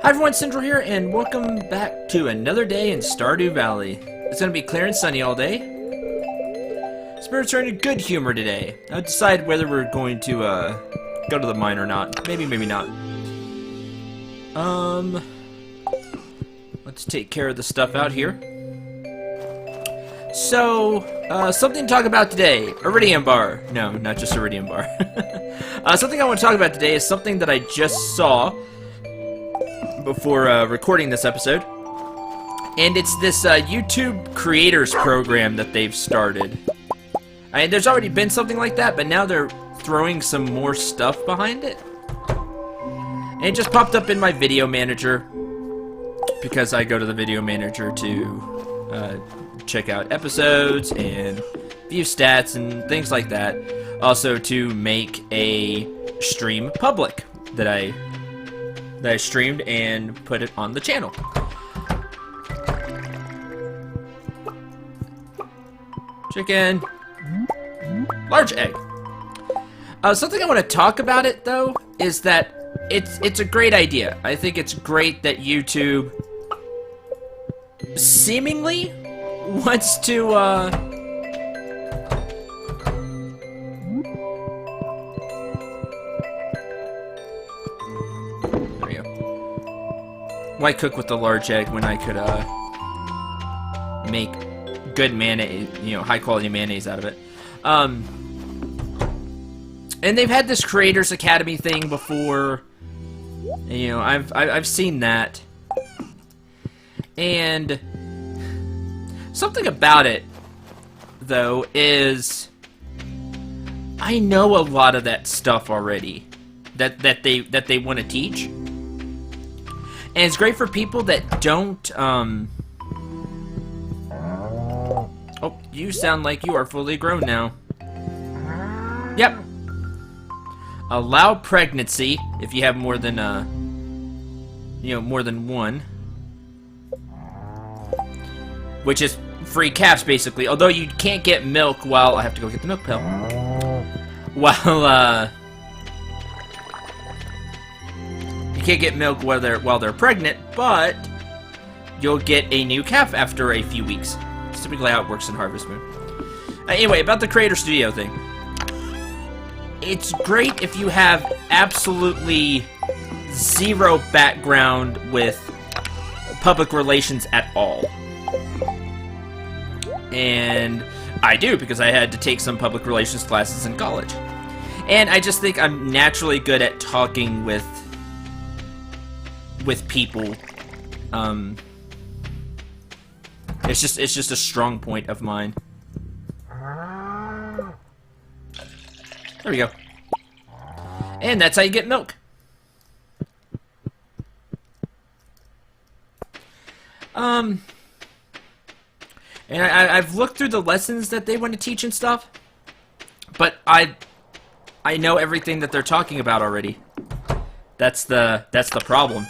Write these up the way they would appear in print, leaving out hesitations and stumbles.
Hi everyone, Cendril here, and welcome back to another day in Stardew Valley. It's going to be clear and sunny all day. Spirits are in a good humor today. I'll decide whether we're going to go to the mine or not. Maybe, maybe not. Let's take care of the stuff out here. So, something to talk about today. Iridium bar. No, not just Iridium bar. Something I want to talk about today is something that I just saw before recording this episode, and it's this YouTube creators program that they've started. I mean, there's already been something like that, but now they're throwing some more stuff behind it. And it just popped up in my video manager because I go to the video manager to check out episodes and view stats and things like that. Also to make a stream public that I streamed and put it on the channel. Chicken. Large egg. Something I want to talk about it though is that it's a great idea. I think it's great that YouTube seemingly wants to why cook with the large egg when I could make good mayonnaise, high quality mayonnaise out of it. And they've had this Creators Academy thing before. I've seen that. And something about it though is I know a lot of that stuff already that they want to teach. And it's great for people that don't, Oh, you sound like you are fully grown now. Yep. Allow pregnancy if you have more than, more than one. Which is free calves, basically. Although you can't get milk while... I have to go get the milk pill. While, you can't get milk while they're pregnant, but you'll get a new calf after a few weeks. It's typically how it works in Harvest Moon. Anyway, about the Creator Studio thing. It's great if you have absolutely zero background with public relations at all. And I do, because I had to take some public relations classes in college. And I just think I'm naturally good at talking with people. It's just a strong point of mine. There we go. And that's how you get milk. And I've looked through the lessons that they want to teach and stuff, but I know everything that they're talking about already. That's the problem.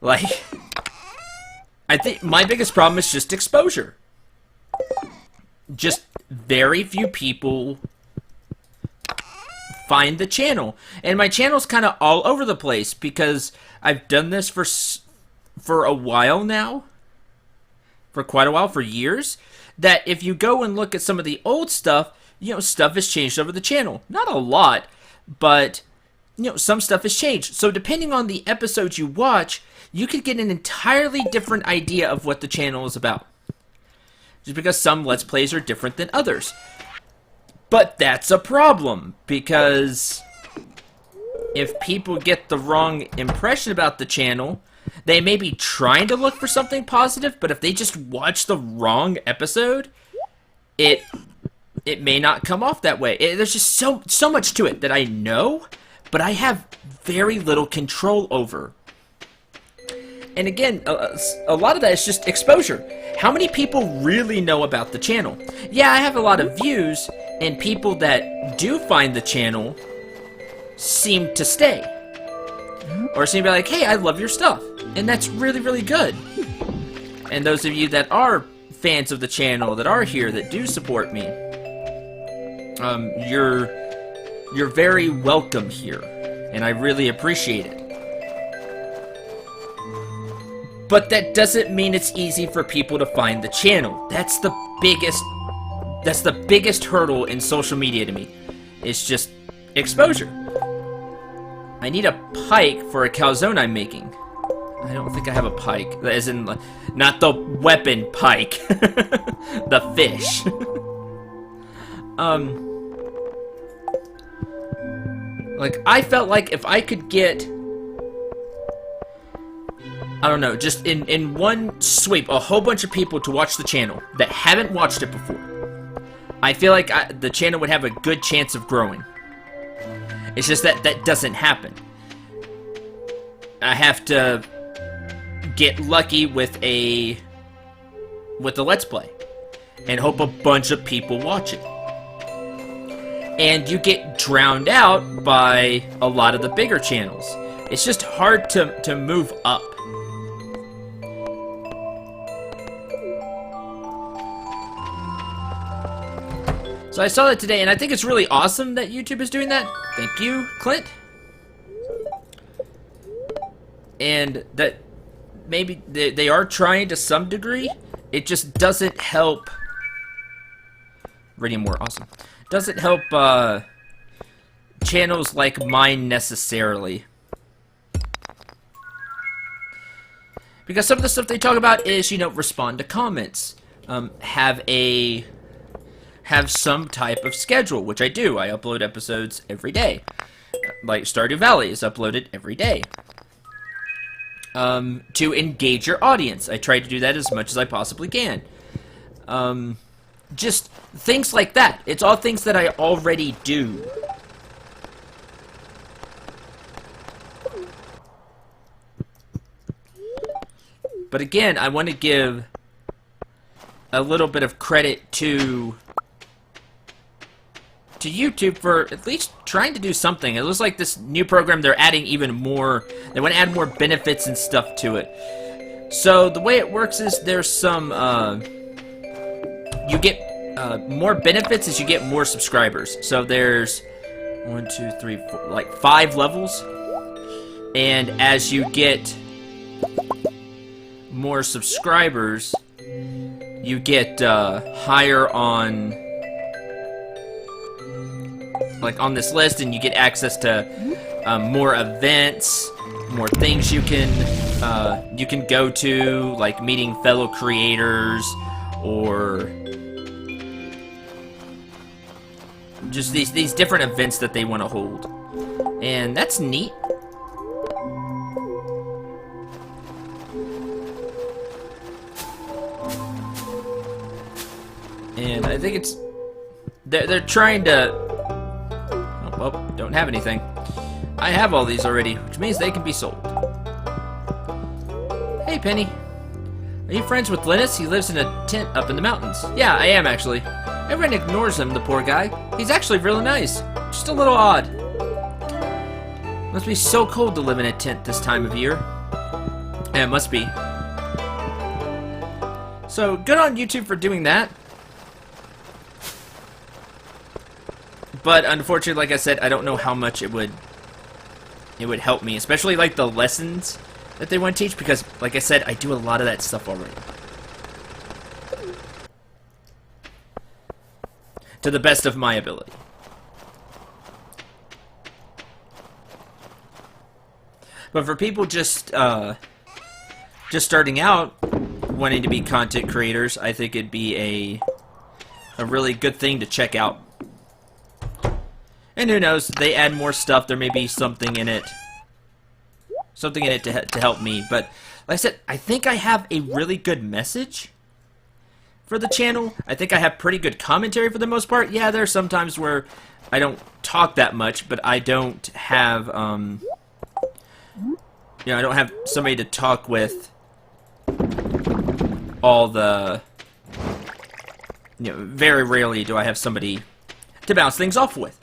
Like, I think my biggest problem is just exposure. Just very few people find the channel. And my channel's kind of all over the place because I've done this for a while now. For quite a while, for years. That if you go and look at some of the old stuff, stuff has changed over the channel. Not a lot, but some stuff has changed. So depending on the episodes you watch, you could get an entirely different idea of what the channel is about. Just because some Let's Plays are different than others. But that's a problem, because if people get the wrong impression about the channel, they may be trying to look for something positive, but if they just watch the wrong episode, it may not come off that way. There's just so much to it that I know, but I have very little control over. And again, a lot of that is just exposure. How many people really know about the channel? Yeah, I have a lot of views, and people that do find the channel seem to stay. Or seem to be like, hey, I love your stuff. And that's really, really good. And those of you that are fans of the channel, that are here, that do support me, you're very welcome here. And I really appreciate it. But that doesn't mean it's easy for people to find the channel. That's the biggest hurdle in social media to me. It's just exposure. I need a pike for a calzone I'm making. I don't think I have a pike. As in, not the weapon pike. The fish. Like, I felt like if I could get... I don't know, just in one sweep, a whole bunch of people to watch the channel that haven't watched it before, I feel like the channel would have a good chance of growing. It's just that that doesn't happen. I have to get lucky with a Let's Play and hope a bunch of people watch it. And you get drowned out by a lot of the bigger channels. It's just hard to move up. So I saw that today, and I think it's really awesome that YouTube is doing that. Thank you, Clint. And that maybe they are trying to some degree. It just doesn't help. Radium War, awesome. Doesn't help channels like mine necessarily. Because some of the stuff they talk about is, you know, respond to comments. Have some type of schedule, which I do. I upload episodes every day. Like Stardew Valley is uploaded every day. To engage your audience. I try to do that as much as I possibly can. Just things like that. It's all things that I already do. But again, I want to give a little bit of credit to YouTube for at least trying to do something. It looks like this new program, they're adding even more. They want to add more benefits and stuff to it. So the way it works is there's some, you get more benefits as you get more subscribers. So there's 1, 2, 3, 4, like 5 levels. And as you get more subscribers, you get higher on, like on this list, and you get access to more events, more things you can go to, like meeting fellow creators, or just these different events that they want to hold, and that's neat. And I think it's they're trying to. Oh, well, don't have anything. I have all these already, which means they can be sold. Hey, Penny. Are you friends with Linus? He lives in a tent up in the mountains. Yeah, I am, actually. Everyone ignores him, the poor guy. He's actually really nice. Just a little odd. Must be so cold to live in a tent this time of year. Yeah, it must be. So, good on YouTube for doing that. But unfortunately, like I said, I don't know how much it would help me, especially like the lessons that they want to teach, because like I said, I do a lot of that stuff already. To the best of my ability. But for people just starting out, wanting to be content creators, I think it'd be a really good thing to check out. And who knows, they add more stuff, there may be something in it to help me. But like I said, I think I have a really good message for the channel. I think I have pretty good commentary for the most part. Yeah, there are some times where I don't talk that much, but I don't have, I don't have somebody to talk with all the, very rarely do I have somebody to bounce things off with.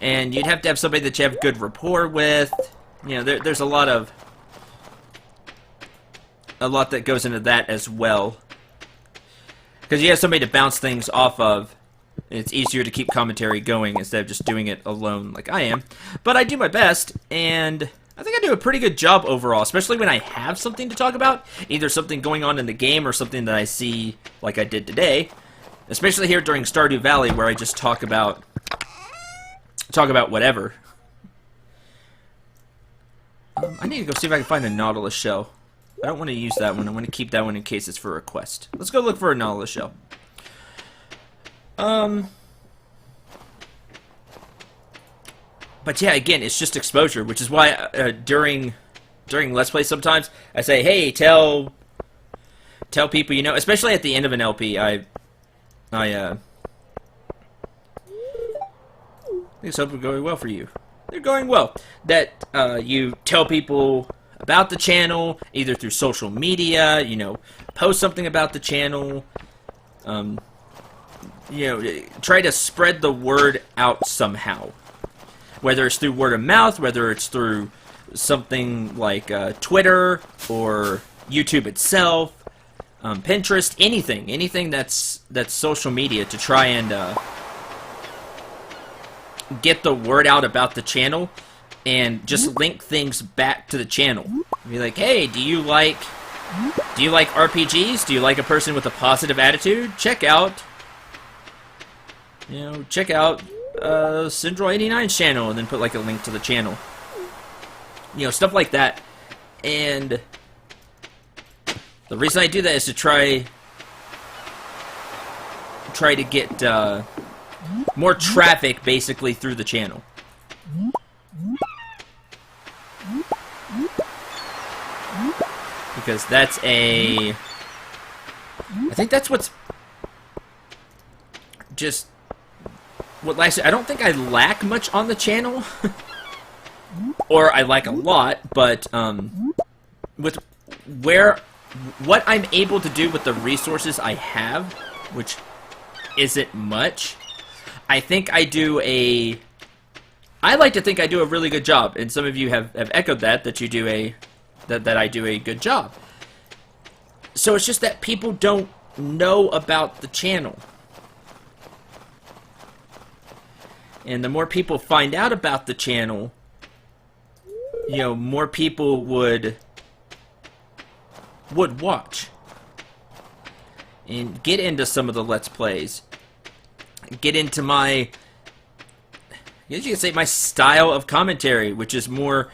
And you'd have to have somebody that you have good rapport with. There's a lot that goes into that as well. Because you have somebody to bounce things off of, it's easier to keep commentary going instead of just doing it alone like I am. But I do my best, and I think I do a pretty good job overall, especially when I have something to talk about, either something going on in the game or something that I see like I did today. Especially here during Stardew Valley, where I just talk about whatever. I need to go see if I can find a Nautilus shell. I don't want to use that one. I want to keep that one in case it's for a quest. Let's go look for a Nautilus shell. But yeah, again, it's just exposure, which is why during Let's Play sometimes I say, hey, tell people you know, especially at the end of an LP. I things hope are going well for you. They're going well. That you tell people about the channel, either through social media, you know, post something about the channel, you know, try to spread the word out somehow. Whether it's through word of mouth, whether it's through something like Twitter or YouTube itself, Pinterest, anything that's social media, to try and get the word out about the channel and just link things back to the channel. Be like, hey, do you like RPGs? Do you like a person with a positive attitude? Check out Cendril 89's channel, and then put like a link to the channel. You know, stuff like that. And the reason I do that is to try to get more traffic basically through the channel. Because that's I think that's what's just what last. I don't think I lack much on the channel, or I lack a lot. But with what I'm able to do with the resources I have, which isn't much, I think I do I like to think I do a really good job, and some of you have echoed that you do that I do a good job. So it's just that people don't know about the channel. And the more people find out about the channel, you know, more people would watch and get into some of the Let's Plays. Get into my, you can say, my style of commentary, which is more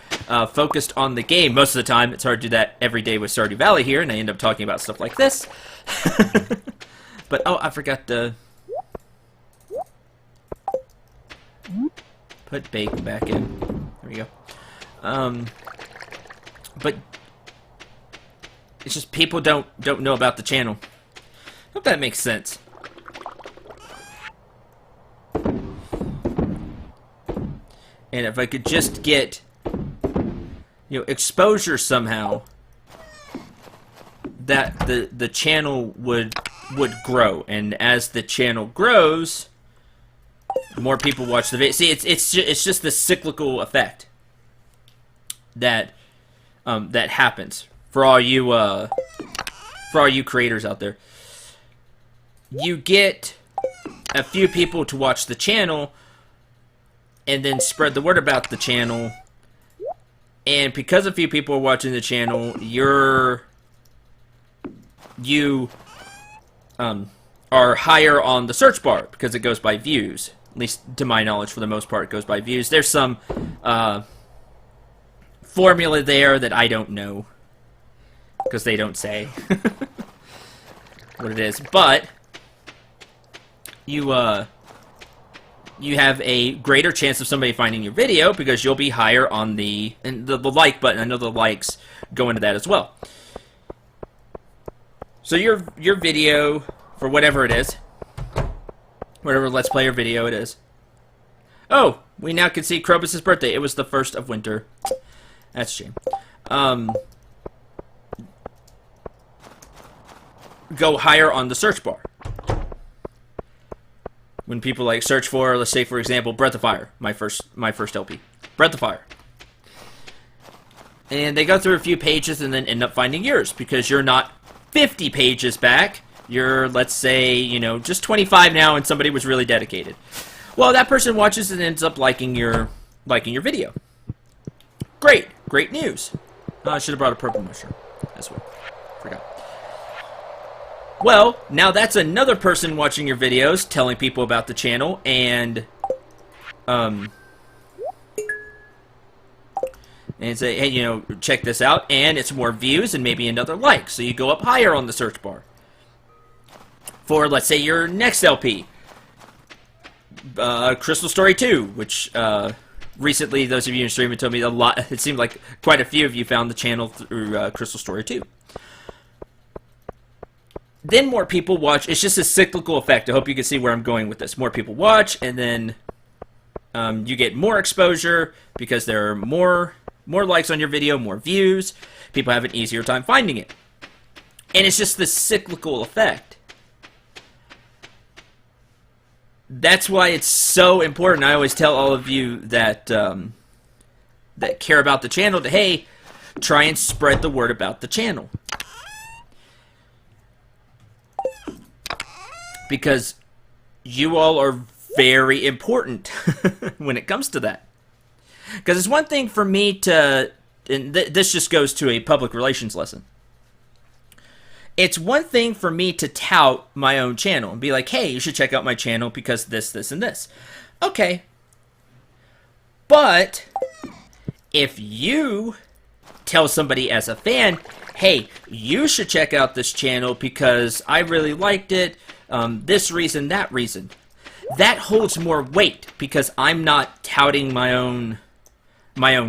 focused on the game. Most of the time, it's hard to do that every day with Stardew Valley here, and I end up talking about stuff like this. But, oh, I forgot to put bake back in. There we go. But it's just people don't know about the channel. Hope that makes sense. And if I could just get, you know, exposure somehow, that the channel would grow, and as the channel grows, more people watch the video. See, it's just this cyclical effect that that happens for all you creators out there. You get a few people to watch the channel, and then spread the word about the channel. And because a few people are watching the channel, you are higher on the search bar because it goes by views. At least to my knowledge, for the most part, it goes by views. There's some formula there that I don't know because they don't say what it is. But you have a greater chance of somebody finding your video because you'll be higher on the like button. I know the likes go into that as well. So your video, for whatever it is, whatever Let's Play or video it is. Oh, we now can see Krobus' birthday. It was the 1st of winter. That's a shame. Go higher on the search bar. When people like search for, let's say for example, Breath of Fire, my first LP, Breath of Fire, and they go through a few pages and then end up finding yours because you're not 50 pages back. You're, let's say, you know, just 25 now, and somebody was really dedicated. Well, that person watches and ends up liking your video. Great great news. I should have brought a purple mushroom. That's what. Forgot. Well, now that's another person watching your videos, telling people about the channel, and say, hey, you know, check this out, and it's more views and maybe another like, so you go up higher on the search bar. For, let's say, your next LP, Crystal Story 2, which, recently, those of you in streaming told me a lot, it seemed like quite a few of you found the channel through Crystal Story 2. Then more people watch. It's just a cyclical effect. I hope you can see where I'm going with this. More people watch, and then you get more exposure because there are more likes on your video, more views. People have an easier time finding it. And it's just this cyclical effect. That's why it's so important. I always tell all of you that that care about the channel to, hey, try and spread the word about the channel. Because you all are very important when it comes to that. Because it's one thing for me to, and this just goes to a public relations lesson. It's one thing for me to tout my own channel and be like, hey, you should check out my channel because this, this, and this. Okay. But if you tell somebody as a fan, hey, you should check out this channel because I really liked it, this reason, that reason, that holds more weight because I'm not touting my own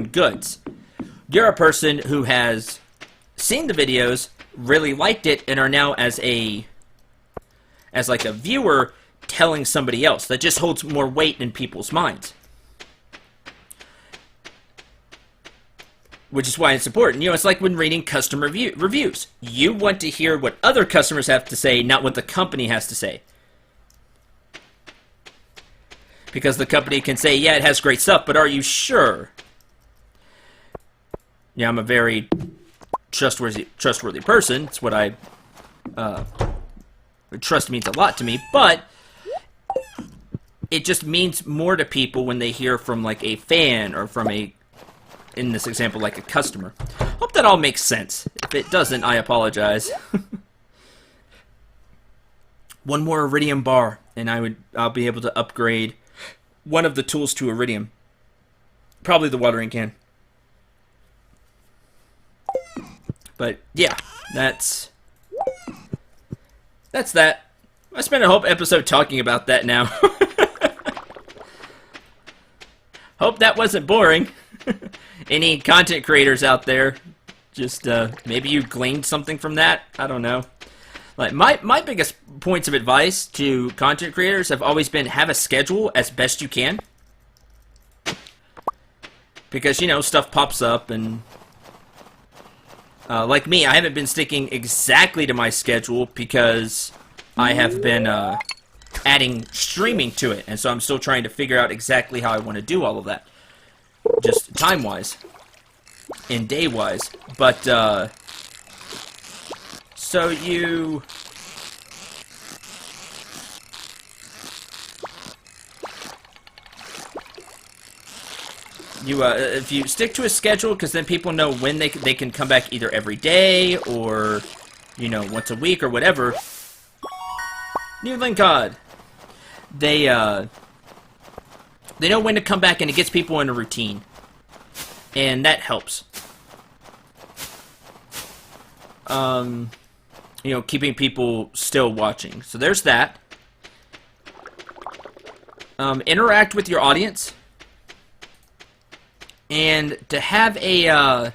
goods. You're a person who has seen the videos, really liked it, and are now as like a viewer telling somebody else. That just holds more weight in people's minds. Which is why it's important. You know, it's like when reading customer reviews. You want to hear what other customers have to say, not what the company has to say. Because the company can say, yeah, it has great stuff, but are you sure? Yeah, I'm a very trustworthy person. It's what I... trust means a lot to me, but it just means more to people when they hear from, like, a fan or from a... in this example, like a customer. Hope that all makes sense. If it doesn't, I apologize. One more iridium bar, and I'll be able to upgrade one of the tools to iridium. Probably the watering can. But yeah, that's that. I spent a whole episode talking about that now. Hope that wasn't boring. Any content creators out there, just maybe you gleaned something from that. I don't know. Like my biggest points of advice to content creators have always been have a schedule as best you can, because you know stuff pops up and like me, I haven't been sticking exactly to my schedule because I have been adding streaming to it, and so I'm still trying to figure out exactly how I want to do all of that. Just time-wise and day-wise, but so if you stick to a schedule, because then people know when they can come back either every day or, you know, once a week or whatever. New link card. They know when to come back, and it gets people in a routine. And that helps. You know, keeping people still watching. So there's that. Interact with your audience. And to have a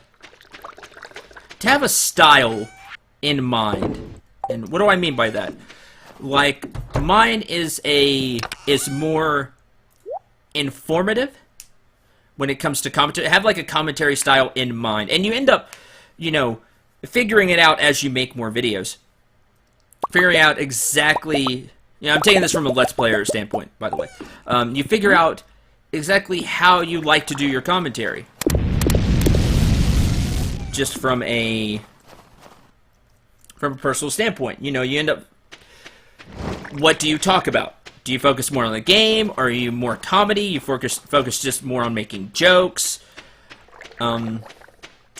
style in mind. And what do I mean by that? Like, mine is more informative when it comes to commentary. Have like a commentary style in mind, and you end up, you know, figuring it out as you make more videos. Figuring out exactly, you know, I'm taking this from a Let's Player standpoint, by the way. You figure out exactly how you like to do your commentary, just from a personal standpoint. You know, you end up, what do you talk about? Do you focus more on the game, or are you more comedy? You focus just more on making jokes?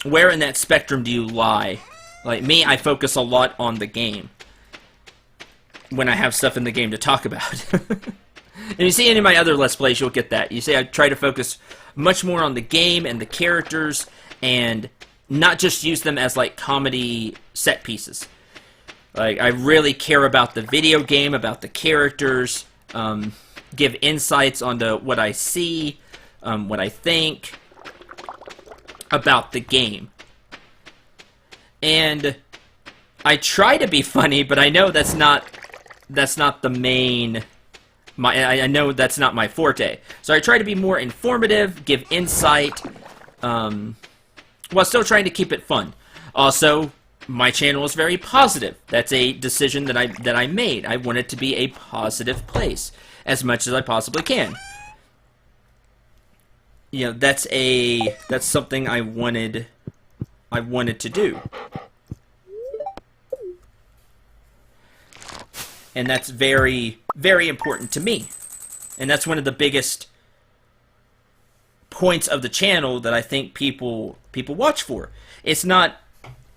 where in that spectrum do you lie? Like me, I focus a lot on the game when I have stuff in the game to talk about. And you see any of my other Let's Plays, you'll get that. You see I try to focus much more on the game and the characters, and not just use them as, like, comedy set pieces. Like, I really care about the video game, about the characters, give insights onto what I see, what I think about the game. And I try to be funny, but I know that's not the main... I know that's not my forte. So I try to be more informative, give insight, while still trying to keep it fun. Also, my channel is very positive. That's a decision that I made. I want it to be a positive place as much as I possibly can. You know, that's something I wanted to do. And that's very, very important to me. And that's one of the biggest points of the channel that I think people watch for. It's not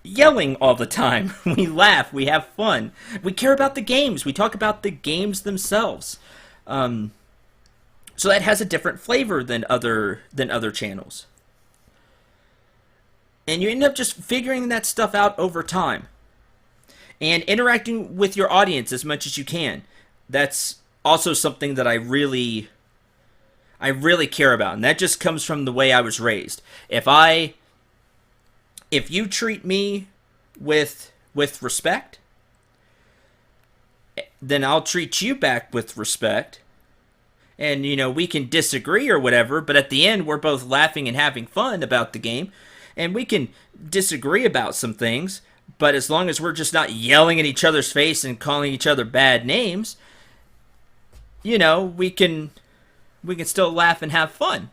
yelling all the time. We laugh, we have fun. We care about the games. We talk about the games themselves. So that has a different flavor than other channels. And you end up just figuring that stuff out over time. And interacting with your audience as much as you can. That's also something that I really care about. And that just comes from the way I was raised. If you treat me with respect, then I'll treat you back with respect. And, you know, we can disagree or whatever, but at the end, we're both laughing and having fun about the game. And we can disagree about some things, but as long as we're just not yelling at each other's face and calling each other bad names, you know, we can still laugh and have fun.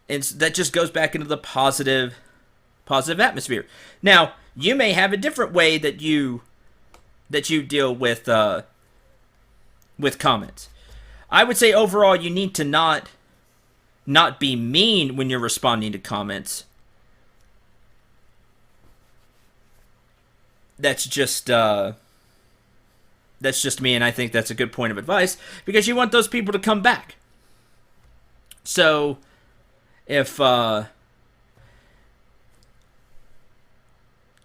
And that just goes back into the positive atmosphere. Now, you may have a different way that you deal with comments. I would say overall you need to not be mean when you're responding to comments. That's just me, and I think that's a good point of advice, because you want those people to come back. So, if you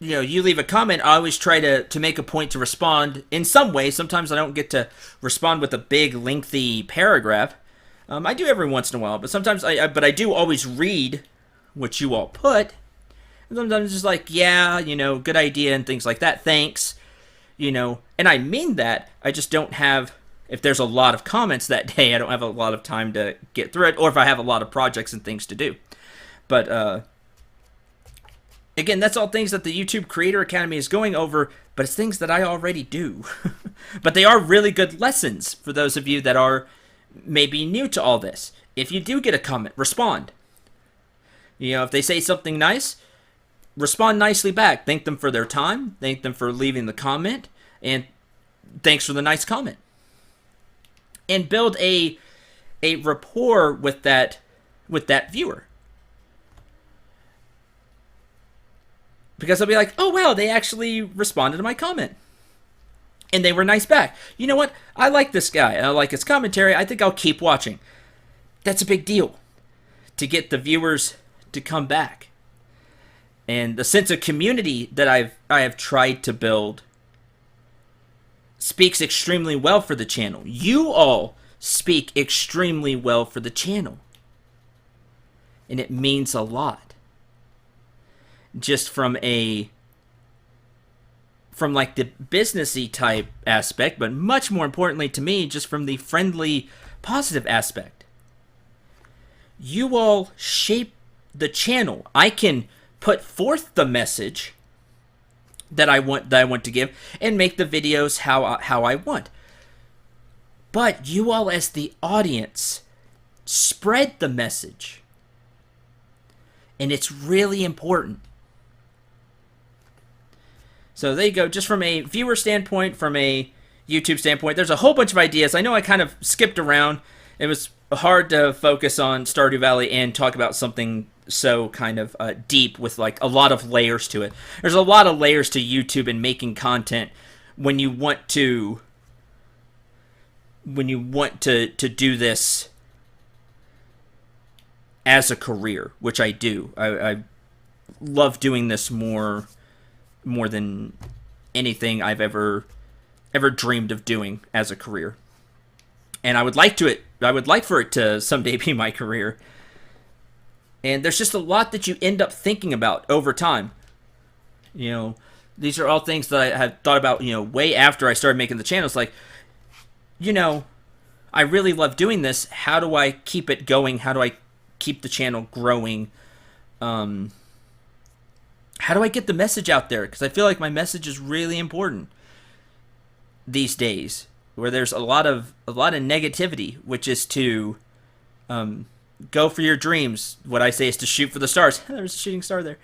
know, you leave a comment, I always try to make a point to respond in some way. Sometimes I don't get to respond with a big, lengthy paragraph. I do every once in a while, but sometimes I do always read what you all put. And sometimes it's just like, yeah, you know, good idea and things like that. Thanks. You know, and I mean that. I just don't have, if there's a lot of comments that day, I don't have a lot of time to get through it, or if I have a lot of projects and things to do. But, again, that's all things that the YouTube Creator Academy is going over, but it's things that I already do. But they are really good lessons for those of you that are maybe new to all this. If you do get a comment, respond. You know, if they say something nice, respond nicely back. Thank them for their time. Thank them for leaving the comment. And thanks for the nice comment. And build a rapport with that viewer. Because I'll be like, oh, wow, they actually responded to my comment. And they were nice back. You know what? I like this guy. I like his commentary. I think I'll keep watching. That's a big deal. To get the viewers to come back. And the sense of community that I have tried to build speaks extremely well for the channel. You all speak extremely well for the channel. And it means a lot. Just from like the businessy type aspect, but much more importantly to me, just from the friendly, positive aspect. You all shape the channel. I can put forth the message that I want to give and make the videos how I want. But you all as the audience spread the message. And it's really important. So there you go. Just from a viewer standpoint, from a YouTube standpoint, there's a whole bunch of ideas. I know I kind of skipped around. It was hard to focus on Stardew Valley and talk about something so kind of deep with like a lot of layers to it. There's a lot of layers to YouTube and making content when you want to do this as a career, which I do. I love doing this more than anything I've ever dreamed of doing as a career. And I would like for it to someday be my career. And there's just a lot that you end up thinking about over time. You know, these are all things that I have thought about, you know, way after I started making the channel. It's like, you know, I really love doing this. How do I keep it going? How do I keep the channel growing? How do I get the message out there? Because I feel like my message is really important these days, where there's a lot of negativity, which is to go for your dreams. What I say is to shoot for the stars. There's a shooting star there.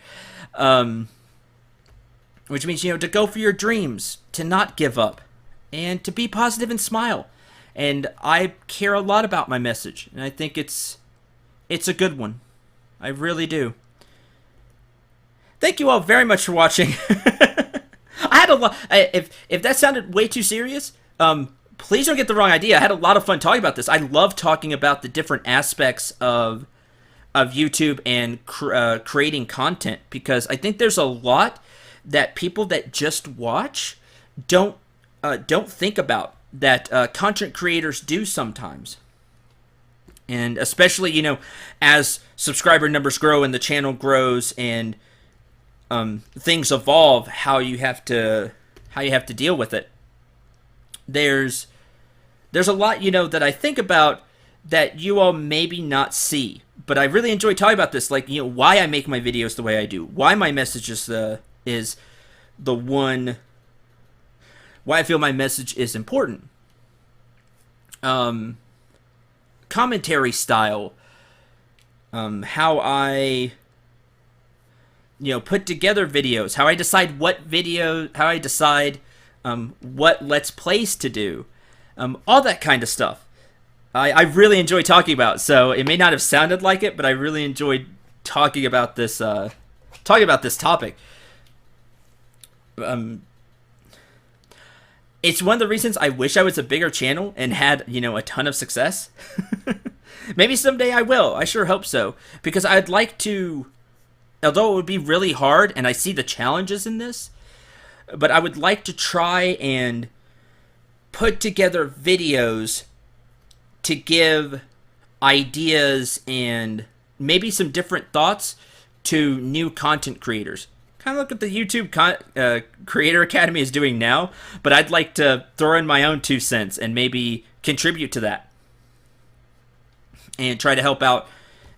Which means, you know, to go for your dreams, to not give up, and to be positive and smile. And I care a lot about my message, and I think it's a good one. I really do. Thank you all very much for watching. I had a lot. If that sounded way too serious, please don't get the wrong idea. I had a lot of fun talking about this. I love talking about the different aspects of YouTube and creating content, because I think there's a lot that people that just watch don't think about, that content creators do sometimes. And especially, you know, as subscriber numbers grow and the channel grows and things evolve, how you have to deal with it. There's a lot, you know, that I think about that you all maybe not see, but I really enjoy talking about this. Like, you know, why I make my videos the way I do, why my message is the one, why I feel my message is important. Commentary style, how I, you know, put together videos, how I decide what Let's Plays to do, all that kind of stuff. I really enjoy talking about. So it may not have sounded like it, but I really enjoyed talking about this topic. It's one of the reasons I wish I was a bigger channel and had, you know, a ton of success. Maybe someday I will. I sure hope so. Because I'd like to, although it would be really hard, and I see the challenges in this, but I would like to try and put together videos to give ideas and maybe some different thoughts to new content creators. Kind of look at the YouTube Creator Academy is doing now, but I'd like to throw in my own 2 cents and maybe contribute to that. And try to help out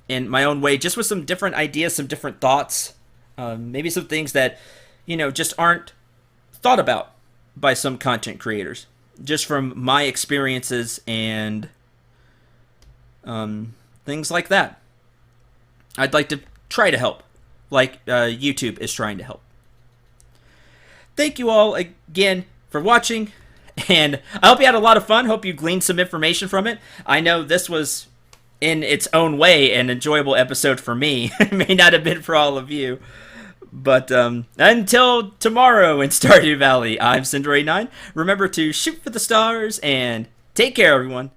in my own way, just with some different ideas, some different thoughts, maybe some things that, you know, just aren't thought about by some content creators, just from my experiences and things like that. I'd like to try to help, like YouTube is trying to help. Thank you all again for watching, and I hope you had a lot of fun. Hope you gleaned some information from it. I know this was, in its own way, an enjoyable episode for me. It may not have been for all of you. But until tomorrow in Stardew Valley, I'm Cendril 9. Remember to shoot for the stars and take care, everyone.